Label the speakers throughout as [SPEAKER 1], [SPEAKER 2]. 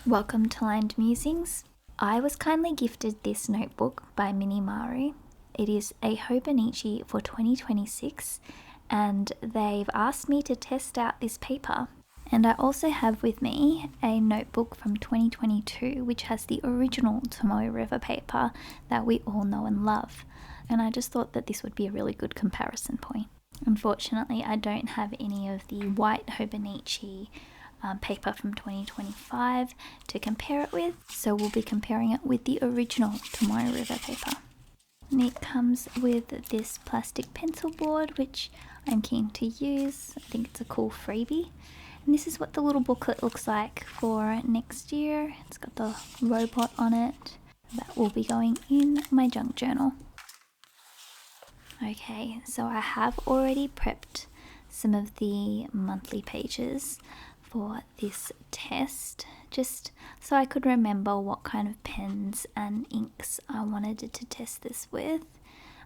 [SPEAKER 1] Welcome to Lined Musings. I was kindly gifted this notebook by Minimaru. It is a Hobonichi for 2026 and they've asked me to test out this paper. And I also have with me a notebook from 2022 which has the original Tomoe River paper that we all know and love. And I just thought that this would be a really good comparison point. Unfortunately, I don't have any of the white Hobonichi paper from 2025 to compare it with, so we'll be comparing it with the original Tomoe River paper. And it comes with this plastic pencil board, which I'm keen to use. I think it's a cool freebie. And this is what the little booklet looks like for next year. It's got the robot on it. That will be going in my junk journal. Okay, so I have already prepped some of the monthly pages for this test, just so I could remember what kind of pens and inks I wanted to test this with.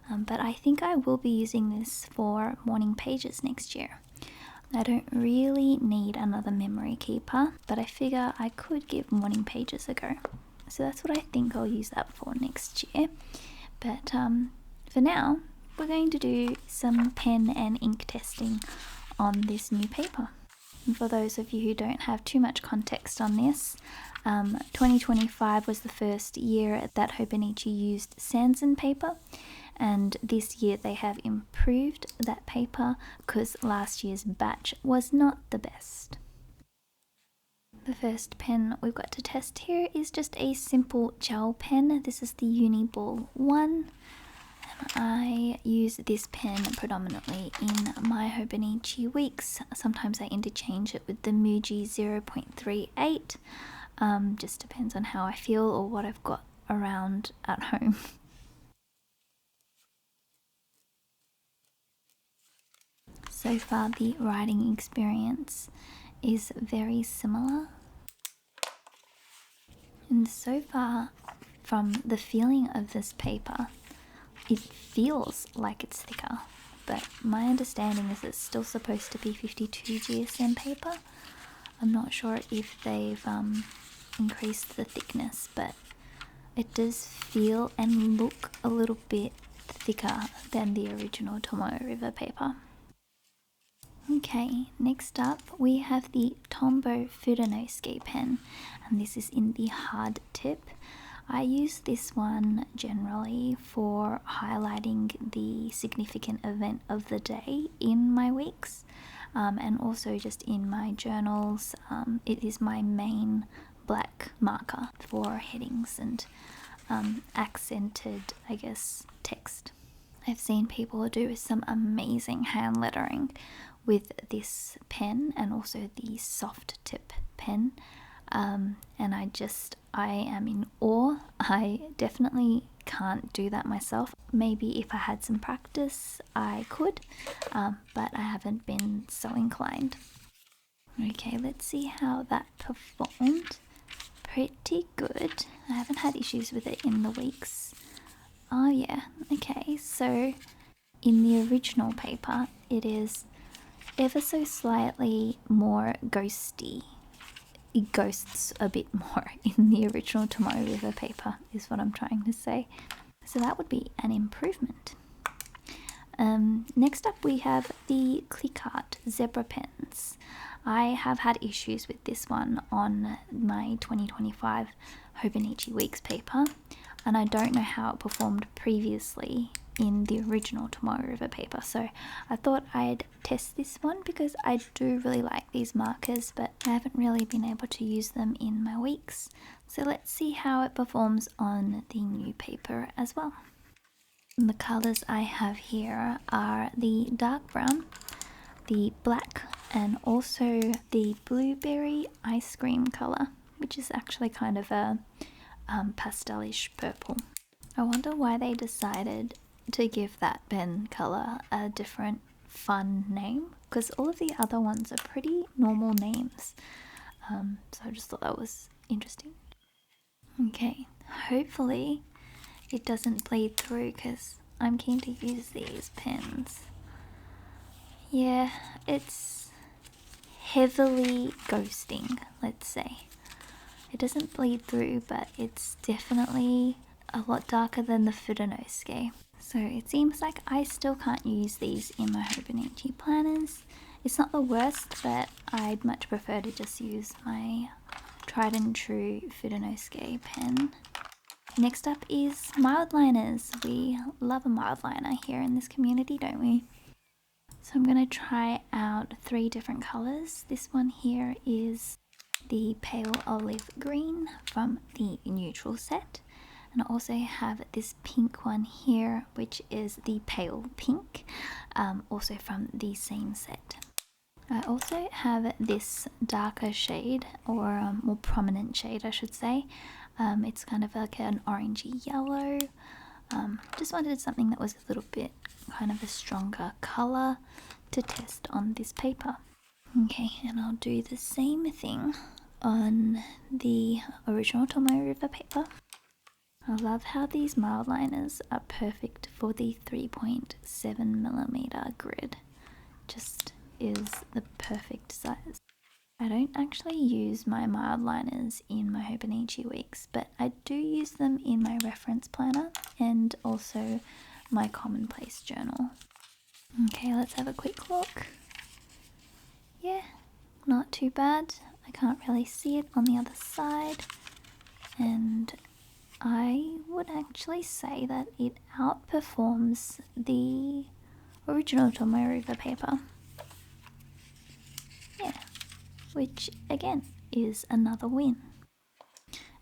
[SPEAKER 1] But I think I will be using this for morning pages next year. I don't really need another memory keeper, but I figure I could give morning pages a go. So that's what I think I'll use that for next year. But for now, we're going to do some pen and ink testing on this new paper. And for those of you who don't have too much context on this, 2025 was the first year that Hobonichi used Sanzen paper, and this year they have improved that paper because last year's batch was not the best. The first pen we've got to test here is just a simple gel pen. This is the Uniball 1. I use this pen predominantly in my Hobonichi weeks. Sometimes I interchange it with the Muji 0.38. Just depends on how I feel or what I've got around at home. So far the writing experience is very similar. And so far from the feeling of this paper, it feels like it's thicker, but my understanding is it's still supposed to be 52 GSM paper. I'm not sure if they've increased the thickness, but it does feel and look a little bit thicker than the original Tomoe River paper. Okay, next up we have the Tombow Fudenosuke pen, and this is in the hard tip. I use this one generally for highlighting the significant event of the day in my weeks, and also just in my journals. It is my main black marker for headings and accented, I guess, text. I've seen people do some amazing hand lettering with this pen and also the soft tip pen. And I am in awe. I definitely can't do that myself. Maybe if I had some practice I could, but I haven't been so inclined. Okay, let's see how that performed. Pretty good. I haven't had issues with it in the weeks. Oh yeah, okay, so in the original paper it is ever so slightly more ghosty. It ghosts a bit more in the original Tomoe River paper is what I'm trying to say. So that would be an improvement. Next up we have the ClickArt Zebra pens. I have had issues with this one on my 2025 Hobonichi Weeks paper, and I don't know how it performed previously in the original Tomoe River paper, so I thought I'd test this one because I do really like these markers, but I haven't really been able to use them in my weeks. So let's see how it performs on the new paper as well. The colours I have here are the dark brown, the black, and also the blueberry ice cream colour, which is actually kind of a pastelish purple. I wonder why they decided to give that pen colour a different fun name, because all of the other ones are pretty normal names. So I just thought that was interesting. Okay, hopefully it doesn't bleed through because I'm keen to use these pens. Yeah, it's heavily ghosting, let's say. It doesn't bleed through, but it's definitely a lot darker than the Hobonichi. So it seems like I still can't use these in my Hobonichi planners. It's not the worst, but I'd much prefer to just use my tried and true Hobonichi pen. Next up is mild liners. We love a mild liner here in this community, don't we? So I'm going to try out 3 different colours. This one here is the pale olive green from the neutral set. And I also have this pink one here, which is the pale pink, also from the same set. I also have this darker shade, or more prominent shade I should say. It's kind of like an orangey yellow. Just wanted something that was a little bit kind of a stronger colour to test on this paper. Okay, and I'll do the same thing on the original Tomoe River paper. I love how these mild liners are perfect for the 3.7mm grid. Just is the perfect size. I don't actually use my mild liners in my Hobonichi weeks, but I do use them in my reference planner and also my commonplace journal. Okay, let's have a quick look. Yeah, not too bad. I can't really see it on the other side, and I would actually say that it outperforms the original Tomoe River paper. Yeah, which again is another win.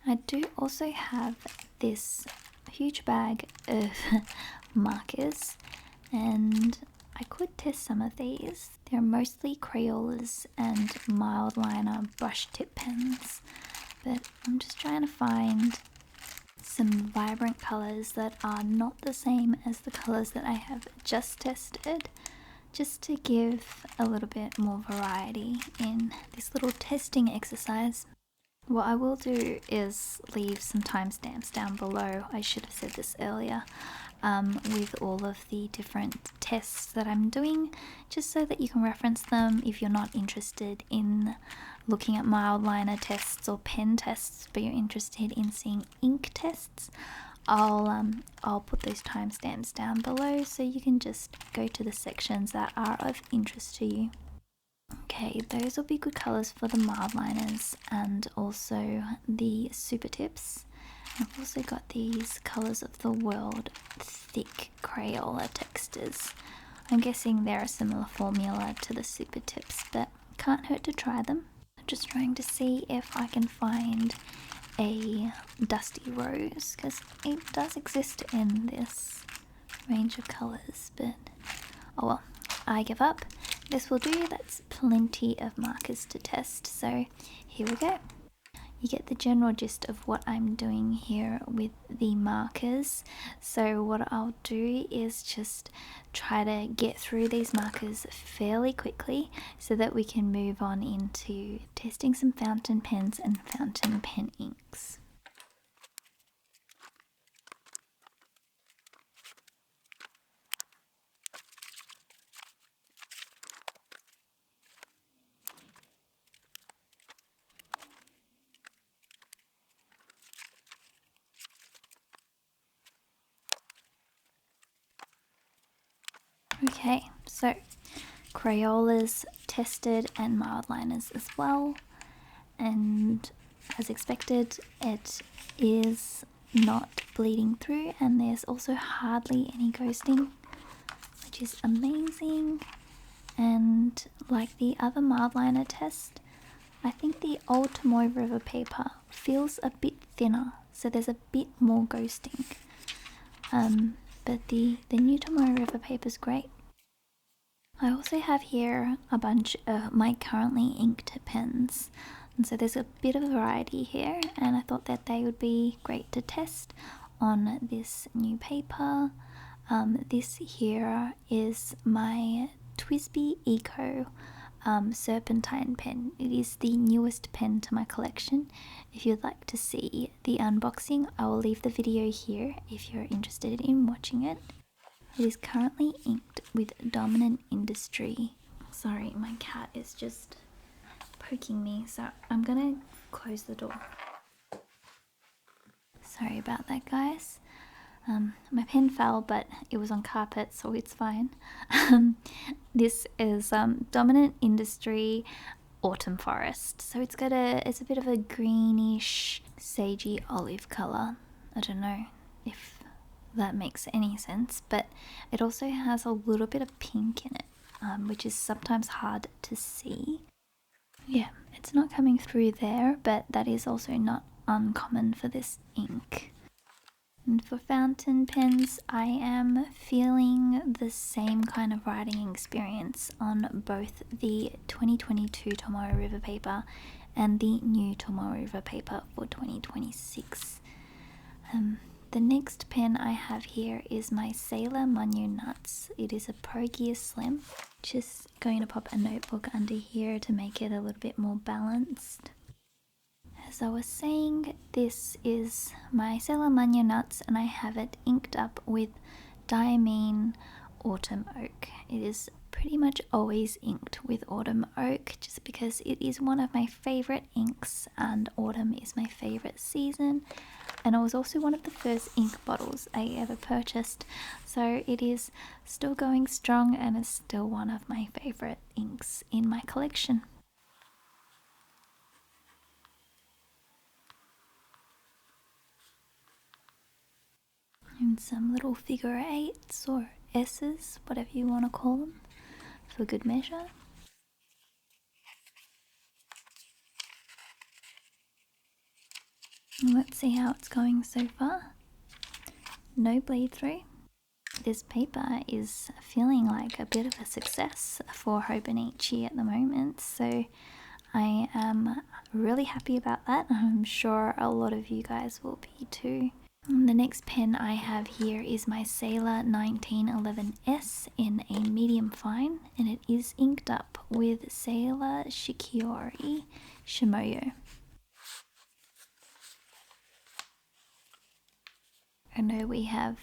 [SPEAKER 1] I do also have this huge bag of markers, and I could test some of these. They're mostly Crayolas and mild liner brush tip pens, but I'm just trying to find some vibrant colours that are not the same as the colours that I have just tested, just to give a little bit more variety in this little testing exercise. What I will do is leave some timestamps down below, I should have said this earlier, with all of the different tests that I'm doing, just so that you can reference them if you're not interested in looking at mild liner tests or pen tests, but you're interested in seeing ink tests. I'll put those timestamps down below so you can just go to the sections that are of interest to you. Okay, those will be good colours for the mild liners and also the super tips. I've also got these Colours of the World thick Crayola textures. I'm guessing they're a similar formula to the super tips, but can't hurt to try them. I'm just trying to see if I can find a dusty rose, because it does exist in this range of colours, but oh well, I give up. This will do. That's plenty of markers to test, so here we go. You get the general gist of what I'm doing here with the markers. So what I'll do is just try to get through these markers fairly quickly so that we can move on into testing some fountain pens and fountain pen inks. Okay, so Crayolas tested and mild liners as well, and as expected it is not bleeding through, and there's also hardly any ghosting, which is amazing. And like the other mild liner test, I think the old Tomoe River paper feels a bit thinner, so there's a bit more ghosting. But the new Tomoe River paper is great. I also have here a bunch of my currently inked pens, and so there's a bit of variety here, and I thought that they would be great to test on this new paper. This here is my TWSBI Eco Serpentine pen. It is the newest pen to my collection. If you'd like to see the unboxing, I will leave the video here if you're interested in watching it. It is currently inked with Dominant Industry. Sorry, my cat is just poking me, so I'm gonna close the door. Sorry about that, guys. My pen fell, but it was on carpet, so it's fine. This is Dominant Industry Autumn Forest. So it's a bit of a greenish, sagey olive colour. I don't know if that makes any sense, but it also has a little bit of pink in it, which is sometimes hard to see. Yeah, it's not coming through there, but that is also not uncommon for this ink. And for fountain pens, I am feeling the same kind of writing experience on both the 2022 Tomoe River paper and the new Tomoe River paper for 2026. The next pen I have here is my Sailor Munyu Nuts. It is a Pro Gear Slim. Just going to pop a notebook under here to make it a little bit more balanced. As I was saying, this is my Sailor Munyu Nuts, and I have it inked up with Diamine Autumn Oak. It is pretty much always inked with Autumn Oak just because it is one of my favourite inks, and autumn is my favourite season, and it was also one of the first ink bottles I ever purchased, so it is still going strong and is still one of my favourite inks in my collection. And some little figure eights or S's, whatever you want to call them, for good measure. Let's see how it's going so far. No bleed through. This paper is feeling like a bit of a success for Hobonichi at the moment, so I am really happy about that. I'm sure a lot of you guys will be too. The next pen I have here is my Sailor 1911 S in a medium fine, and it is inked up with Sailor Shikiori Shimoyo. I know we have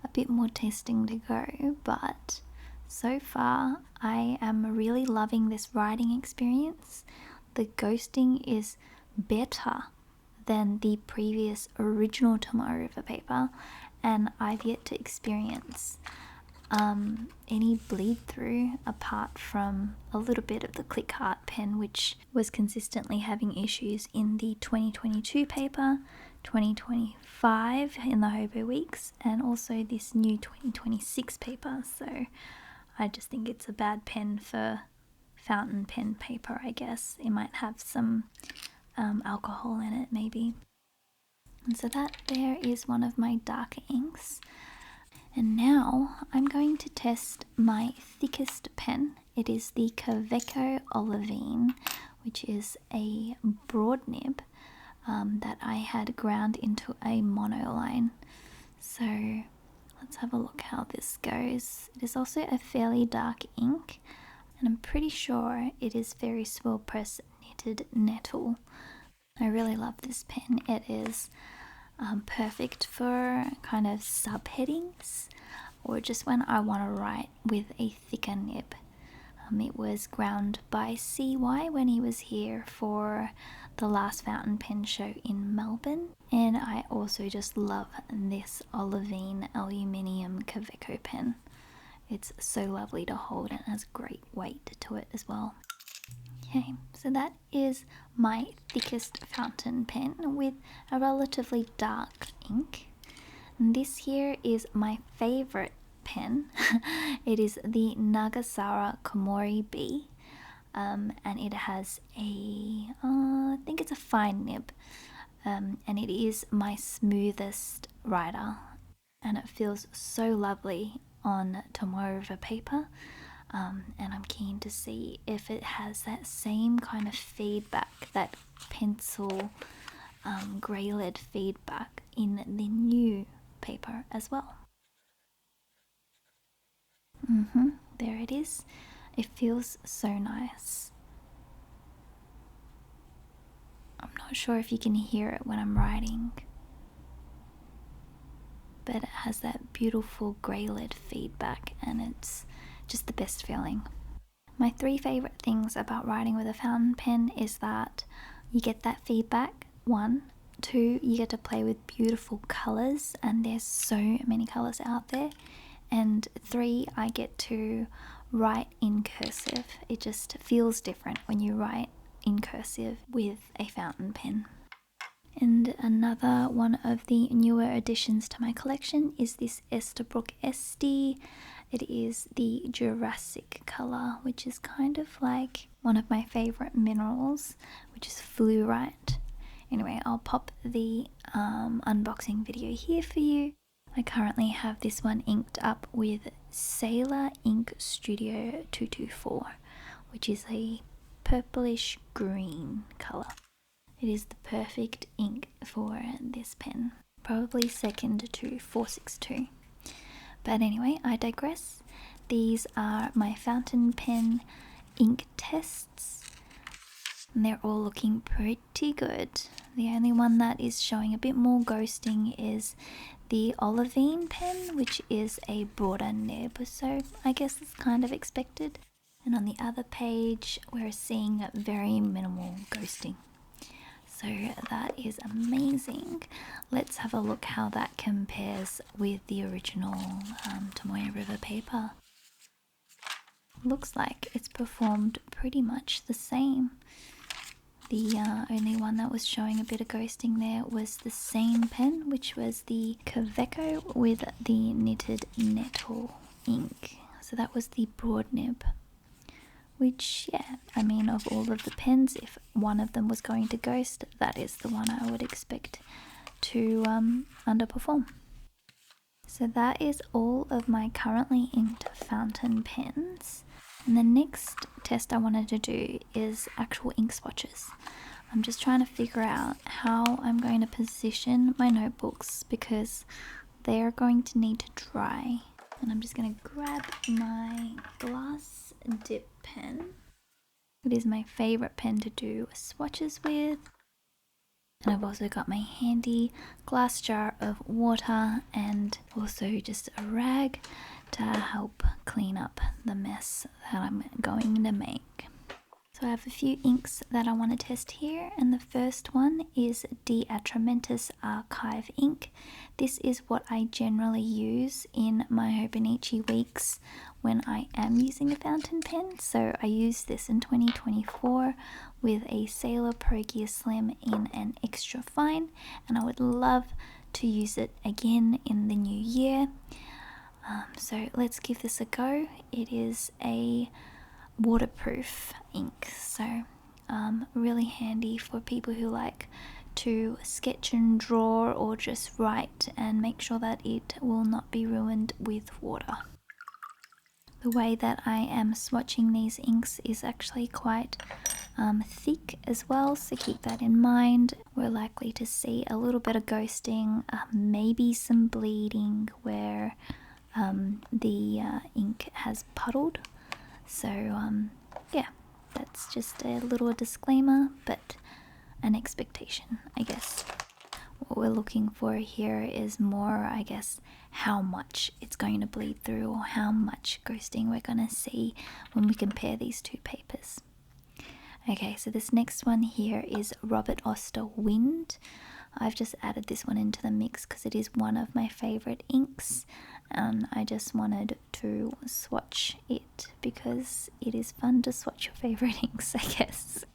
[SPEAKER 1] a bit more testing to go, but so far I am really loving this writing experience. The ghosting is better than the previous original Tomoe River paper, and I've yet to experience any bleed through apart from a little bit of the Click Art pen, which was consistently having issues in the 2022 paper, 2025 in the Hobo Weeks, and also this new 2026 paper. So I just think it's a bad pen for fountain pen paper, I guess. It might have some alcohol in it maybe. And so that there is one of my darker inks. And now I'm going to test my thickest pen. It is the Kaweco Olivine, which is a broad nib that I had ground into a monoline. So let's have a look how this goes. It is also a fairly dark ink, and I'm pretty sure it is very swirl press knitted nettle. I really love this pen. It is perfect for kind of subheadings or just when I want to write with a thicker nib. It was ground by CY when he was here for the last fountain pen show in Melbourne, and I also just love this Olivine aluminium Kaweco pen. It's so lovely to hold and has great weight to it as well. Okay, so that is my thickest fountain pen with a relatively dark ink. And this here is my favorite pen. It is the Nagasara Komori B, and it has I think it's a fine nib, and it is my smoothest writer, and it feels so lovely on Tomoe River paper. And I'm keen to see if it has that same kind of feedback, that pencil grey lead feedback in the new paper as well. There it is. It feels so nice. I'm not sure if you can hear it when I'm writing, but it has that beautiful grey lead feedback, and it's just the best feeling. My three favourite things about writing with a fountain pen is that you get that feedback, 1. 2, you get to play with beautiful colours, and there's so many colours out there. And 3, I get to write in cursive. It just feels different when you write in cursive with a fountain pen. And another one of the newer additions to my collection is this Esterbrook SD. It is the Jurassic colour, which is kind of like one of my favourite minerals, which is fluorite. Anyway, I'll pop the unboxing video here for you. I currently have this one inked up with Sailor Ink Studio 224, which is a purplish green colour. It is the perfect ink for this pen, probably second to 462. But anyway, I digress. These are my fountain pen ink tests, and they're all looking pretty good. The only one that is showing a bit more ghosting is the Olivine pen, which is a broader nib, so I guess it's kind of expected. And on the other page, we're seeing very minimal ghosting. So that is amazing. Let's have a look how that compares with the original Tomoe River paper. Looks like it's performed pretty much the same. The only one that was showing a bit of ghosting there was the same pen, which was the Kaweco with the knitted nettle ink. So that was the broad nib. Which, yeah, I mean, of all of the pens, if one of them was going to ghost, that is the one I would expect to underperform. So that is all of my currently inked fountain pens. And the next test I wanted to do is actual ink swatches. I'm just trying to figure out how I'm going to position my notebooks because they are going to need to dry. And I'm just going to grab my glass dip pen. It is my favourite pen to do swatches with. And I've also got my handy glass jar of water and also just a rag to help clean up the mess that I'm going to make. So I have a few inks that I want to test here, and the first one is De Atramentis Archive ink. This is what I generally use in my Hobonichi weeks when I am using a fountain pen. So I used this in 2024 with a Sailor Progia Slim in an extra fine, and I would love to use it again in the new year. So let's give this a go. It is a waterproof ink, so really handy for people who like to sketch and draw or just write and make sure that it will not be ruined with water. The way that I am swatching these inks is actually quite thick as well, so keep that in mind. We're likely to see a little bit of ghosting, maybe some bleeding where the ink has puddled. So yeah, that's just a little disclaimer, but an expectation, I guess. What we're looking for here is more, I guess, how much it's going to bleed through or how much ghosting we're going to see when we compare these two papers. Okay, so this next one here is Robert Oster Wind. I've just added this one into the mix because it is one of my favorite inks, and I just wanted to swatch it because it is fun to swatch your favorite inks, I guess.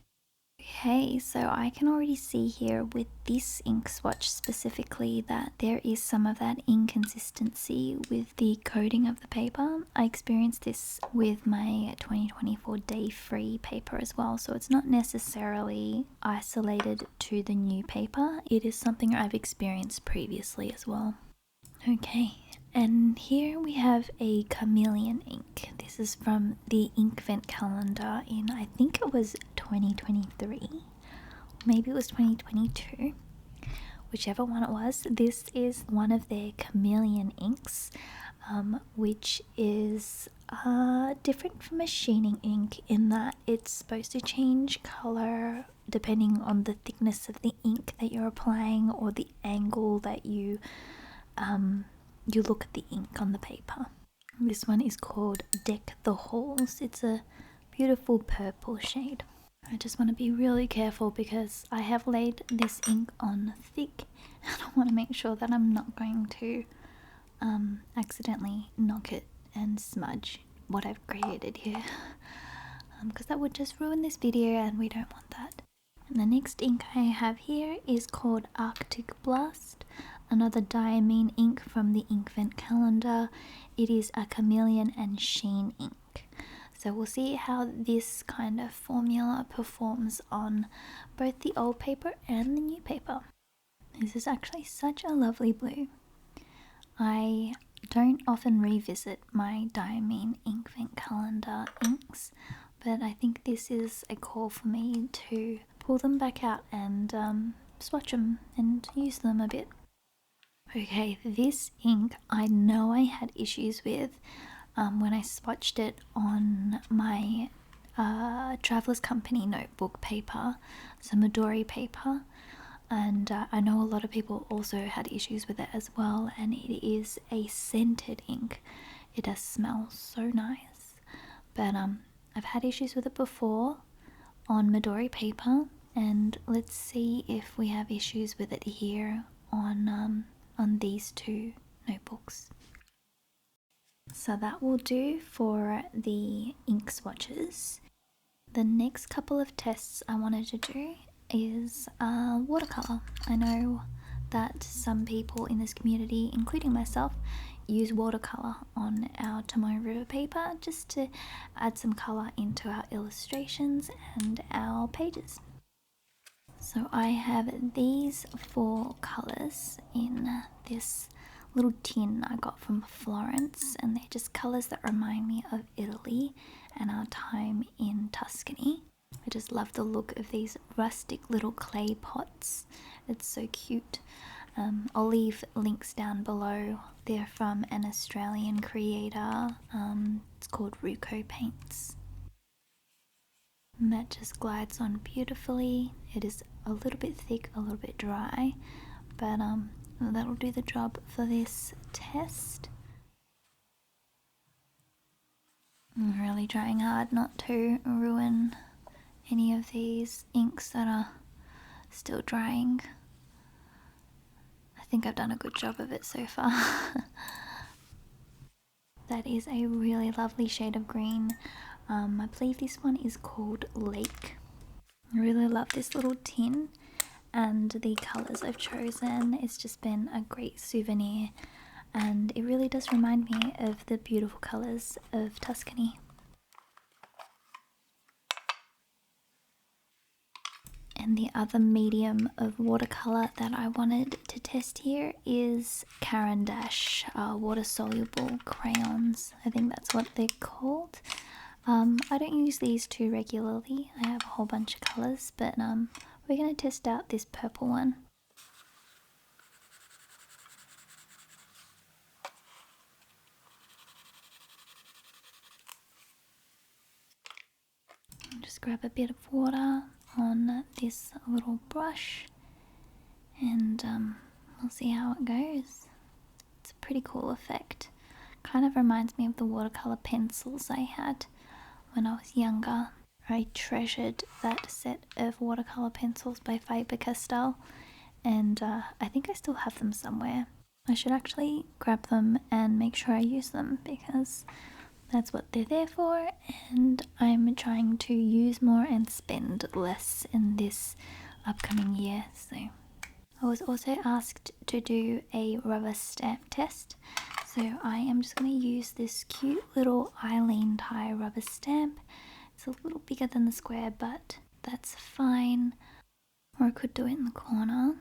[SPEAKER 1] Okay, so I can already see here with this ink swatch specifically that there is some of that inconsistency with the coating of the paper. I experienced this with my 2024 Day Free paper as well, so it's not necessarily isolated to the new paper. It is something I've experienced previously as well. Okay, and here we have a chameleon ink. This is from the Inkvent calendar in, I think it was 2023, maybe it was 2022, whichever one it was. This is one of their chameleon inks, which is different from a sheening ink in that it's supposed to change color depending on the thickness of the ink that you're applying or the angle that you look at the ink on the paper. This one is called Deck the Halls. It's a beautiful purple shade. I just want to be really careful because I have laid this ink on thick and I want to make sure that I'm not going to accidentally knock it and smudge what I've created here, because that would just ruin this video and we don't want that. And the next ink I have here is called Arctic Blast, another diamine ink from the Inkvent calendar. It is a chameleon and sheen ink. So we'll see how this kind of formula performs on both the old paper and the new paper. This is actually such a lovely blue. I don't often revisit my diamine Inkvent calendar inks, but I think this is a call for me to pull them back out and swatch them and use them a bit. Okay, this ink I know I had issues with when I swatched it on my Traveller's Company notebook paper, so Midori paper, and I know a lot of people also had issues with it as well, and it is a scented ink. It does smell so nice, but I've had issues with it before on Midori paper, and let's see if we have issues with it here on these two notebooks. So that will do for the ink swatches. The next couple of tests I wanted to do is watercolour. I know that some people in this community, including myself, use watercolour on our Tomoe River paper just to add some colour into our illustrations and our pages. So I have these 4 colours in this little tin I got from Florence, and they're just colours that remind me of Italy and our time in Tuscany. I just love the look of these rustic little clay pots. It's so cute. I'll leave links down below. They're from an Australian creator. It's called Ruko Paints. And that just glides on beautifully. It is a little bit thick, a little bit dry, but that'll do the job for this test. I'm really trying hard not to ruin any of these inks that are still drying. I think I've done a good job of it so far. That is a really lovely shade of green. I believe this one is called Lake. I really love this little tin, and the colours I've chosen. It's just been a great souvenir, and it really does remind me of the beautiful colours of Tuscany. And the other medium of watercolour that I wanted to test here is Caran d'Ache water soluble crayons. I think that's what they're called. I don't use these too regularly. I have a whole bunch of colours, but we're going to test out this purple one. Just grab a bit of water on this little brush, and we'll see how it goes. It's a pretty cool effect. Kind of reminds me of the watercolour pencils I had when I was younger. I treasured that set of watercolour pencils by Faber-Castell, and I think I still have them somewhere. I should actually grab them and make sure I use them, because that's what they're there for, and I'm trying to use more and spend less in this upcoming year. So I was also asked to do a rubber stamp test, so I am just going to use this cute little Eileen tie rubber stamp. It's a little bigger than the square, but that's fine, or I could do it in the corner.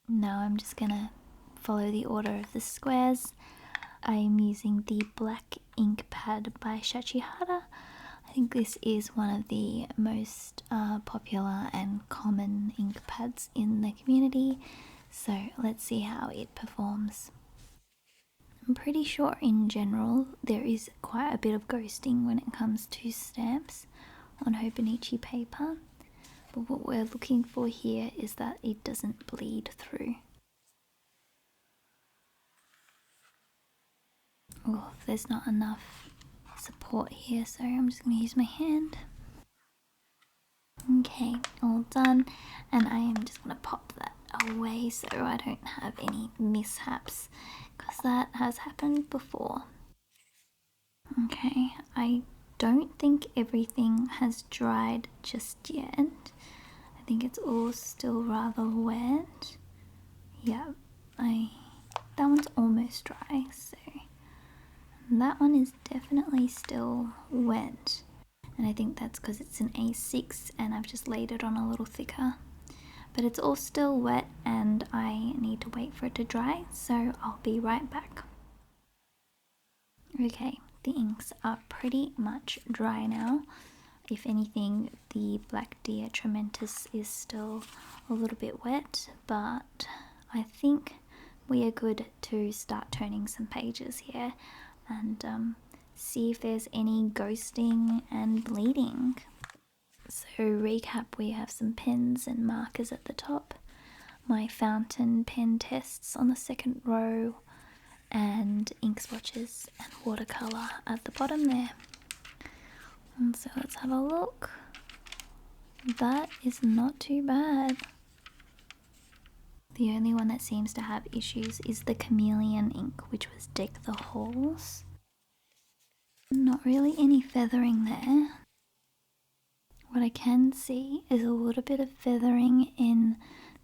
[SPEAKER 1] Now I'm just going to follow the order of the squares. I am using the black ink pad by Shachihara. I think this is one of the most popular and common ink pads in the community, so let's see how it performs. I'm pretty sure in general there is quite a bit of ghosting when it comes to stamps on Hobonichi paper, but what we're looking for here is that it doesn't bleed through. Oh, there's not enough support here, so I'm just going to use my hand. Okay, all done, and I am just going to pop that away so I don't have any mishaps, because that has happened before. Okay, I don't think everything has dried just yet. I think it's all still rather wet. Yeah, that one's almost dry, so that one is definitely still wet. And I think that's because it's an A6 and I've just laid it on a little thicker. But it's all still wet and I need to wait for it to dry, so I'll be right back. Okay, the inks are pretty much dry now. If anything, the Black Deer Trementis is still a little bit wet, but I think we are good to start turning some pages here and see if there's any ghosting and bleeding. So recap, we have some pens and markers at the top, my fountain pen tests on the second row, and ink swatches and watercolour at the bottom there. And so let's have a look. That is not too bad. The only one that seems to have issues is the chameleon ink, which was Deck the Halls. Not really any feathering there. What I can see is a little bit of feathering in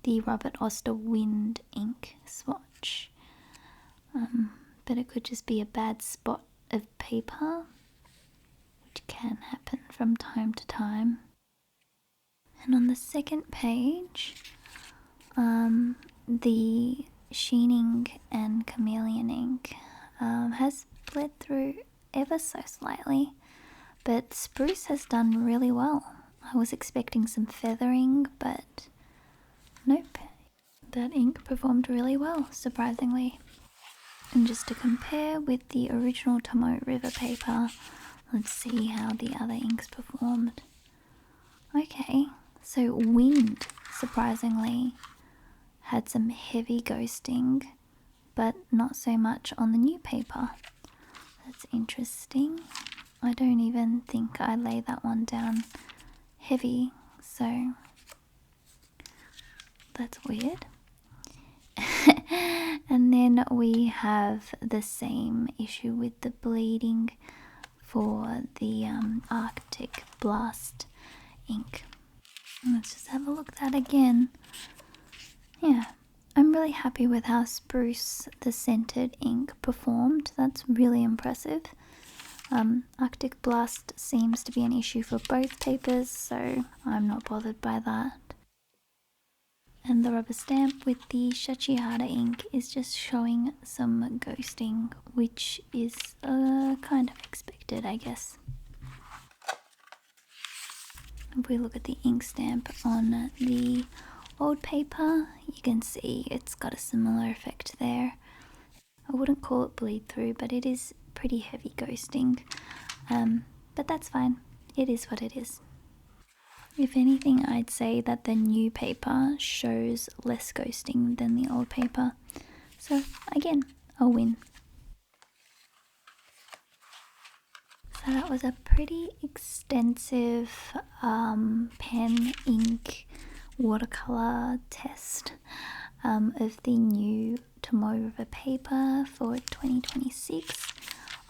[SPEAKER 1] the Robert Oster Wind ink swatch. But it could just be a bad spot of paper, which can happen from time to time. And on the second page, the sheening and chameleon ink has bled through ever so slightly, but Spruce has done really well. I was expecting some feathering, but nope, that ink performed really well, surprisingly. And just to compare with the original Tomoe River paper, let's see how the other inks performed. Okay, so Wind, surprisingly, had some heavy ghosting, but not so much on the new paper. That's interesting. I don't even think I lay that one down heavy, so that's weird. And then we have the same issue with the bleeding for the Arctic Blast ink. Let's just have a look at that again. Yeah, I'm really happy with how Spruce, the scented ink, performed. That's really impressive. Arctic Blast seems to be an issue for both papers, so I'm not bothered by that. And the rubber stamp with the Shachihara ink is just showing some ghosting, which is kind of expected, I guess. If we look at the ink stamp on the old paper, you can see it's got a similar effect there. I wouldn't call it bleed through, but it is pretty heavy ghosting. But that's fine. It is what it is. If anything, I'd say that the new paper shows less ghosting than the old paper. So again, a win. So that was a pretty extensive pen, ink, watercolour test of the new Tomoe River paper for 2026.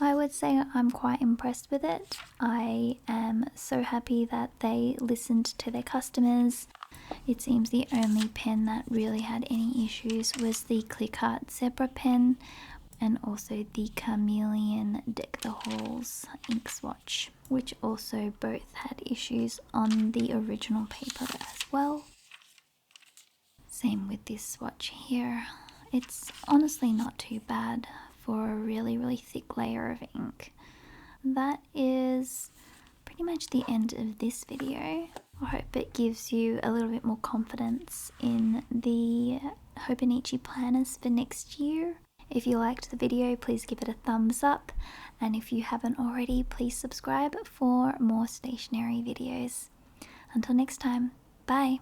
[SPEAKER 1] I would say I'm quite impressed with it. I am so happy that they listened to their customers. It seems the only pen that really had any issues was the Click Art Zebra pen and also the Chameleon Deck the Halls ink swatch, which also both had issues on the original paper as well. Same with this swatch here. It's honestly not too bad for a really thick layer of ink. That is pretty much the end of this video. I hope it gives you a little bit more confidence in the Hobonichi planners for next year. If you liked the video, please give it a thumbs up, and if you haven't already, please subscribe for more stationery videos. Until next time, bye!